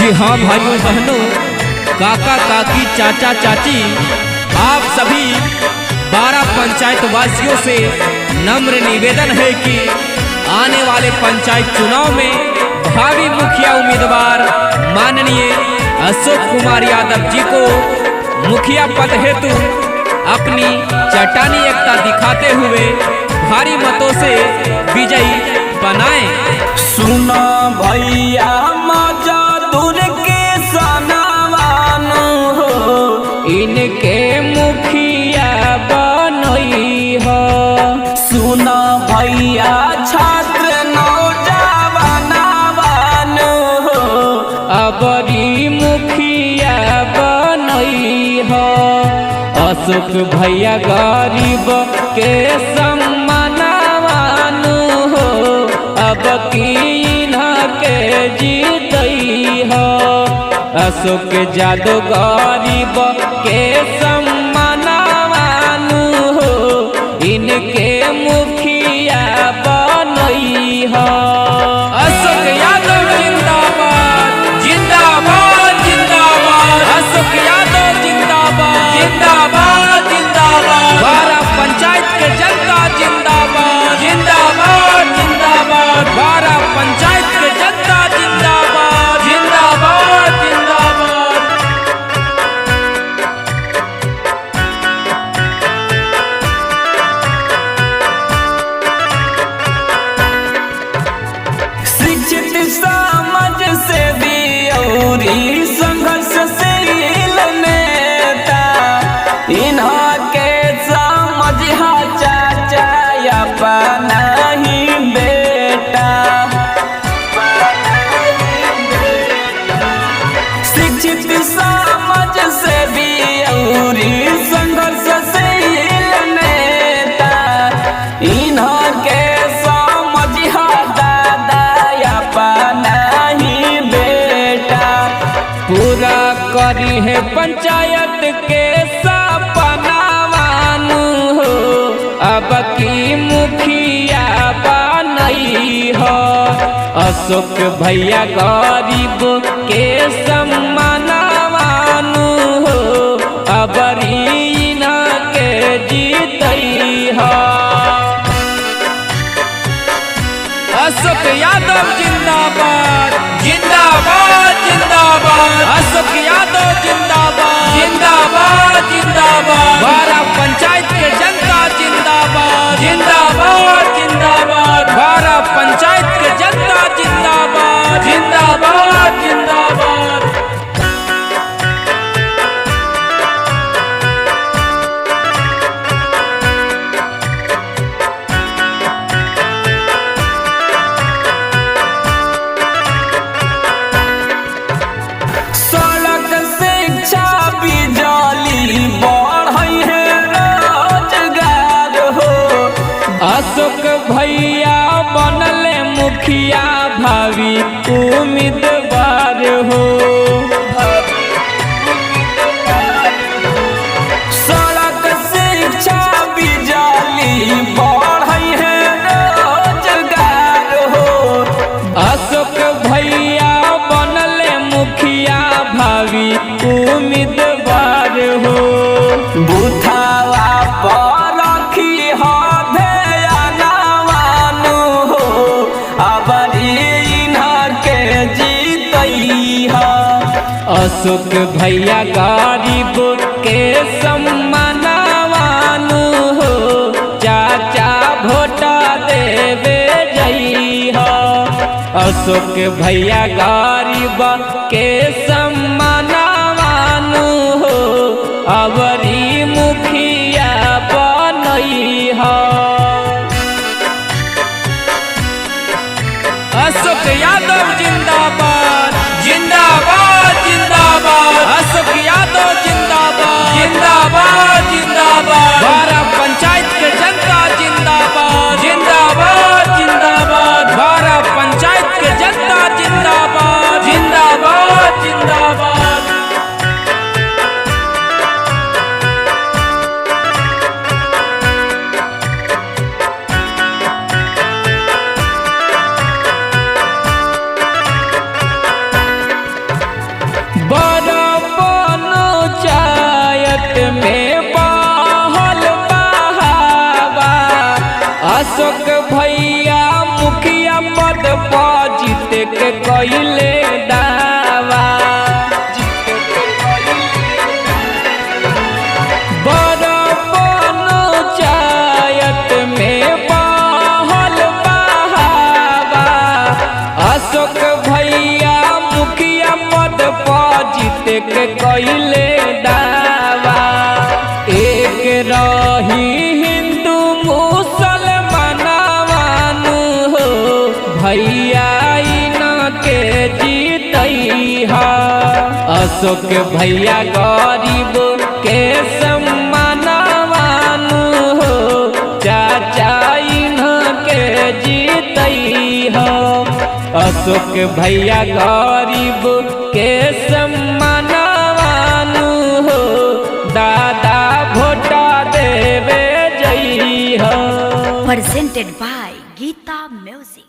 जी हाँ भाइयों बहनों, काका काकी चाचा चाची, आप सभी 12 पंचायत वासियों से नम्र निवेदन है कि आने वाले पंचायत चुनाव में भावी मुखिया उम्मीदवार माननीय अशोक कुमार यादव जी को मुखिया पद हेतु अपनी चट्टानी एकता दिखाते हुए भारी मतों से विजयी बनाएं। सुना भैया मजदूर के सनावान हो, इनके मुखिया बनई हो। सुना भैया छात्र नौजवान हो, अबरी मुखिया बनई हो। अशोक भैया गरीब के सम्मानवान हो, अब की के जीतई हो। अशोक जादव गरीब के सम्मानवान हो, इनके मुखिया बनई हो। अशोक यादव जिंदाबाद जिंदाबाद जिंदाबाद, अशोक यादव जिंदाबाद जिंदाबाद जिंदाबाद, 12 पंचायत के जनता जिंदाबाद जिंदाबाद जिंदाबाद, 12 पंचायत के जनता जिंदाबाद जिंदाबाद जिंदाबाद। शिक्षित समाज से भी औरी संघर्षशील नेता, इन्हा के समझा चाचा अपना ही बेटा। शिक्षित समाज से भी औरी संघर्षशील नेता, इन्हा के समझा दादा अपना ही बेटा। पूरा करी है पंचायत के सपनावान हो, अब की मुखिया बनई हो। अशोक भैया गरीब के सम्मानवान हो, अबरी न के जीतई हो। अशोक यादव जिंदाबाद जिंदाबाद जिंदाबाद, अशोक यादव जिंदाबाद जिंदाबाद जिंदाबाद, 12 पंचायत के जनता जिंदाबाद जिंदाबाद जिंदाबाद, 12 पंचायत के जनता जिंदाबाद जिंदाबाद जिंदाबाद। सड़क शिक्षा बिजली बढ़ई है रोजगार हो, अशोक भैया बनले मुखिया भावी उम्मीदवार हो। सड़क शिक्षा बिजली बढ़ई है रोजगार हो। अशोक भैया बनले मुखिया भावी उम्मीदवार हो। बुथावा पर रखी हो ध्यानवान हो, अबरी इन्हा के जीतई हो। अशोक भैया गरीब के सम्मानवान हो, चाचा भोटा देवे जई हो। अशोक भैया गरीब के सम्मानवान हो, अबरी मुखिया बनई हो। अशोक यादव जिंदाबाद जिंदाबाद जिंदाबाद, अशोक यादव जिंदाबाद जिंदाबाद जिंदाबाद, 12 पंचायत के जनता जिंदाबाद जिंदाबाद जिंदाबाद, 12 पंचायत के जनता जिंदाबाद जिंदाबाद जिंदाबाद। में बहल बहावा अशोक भैया मुखिया पद पर जीत के कइले दावा बड़ पंचायत में बहल बहावा अशोक भैया मुखिया पद पर जीत के कइले दावा एक रही हिंदू मुसलमानवान हो भैया इनके जीतैहा अशोक भैया गरीब के सम्मानवान हो चाचा इनके जीतैहा अशोक भैया गरीब के सम्मानवान हो दादा भोटा देवे जइहा Presented by Geeta Music.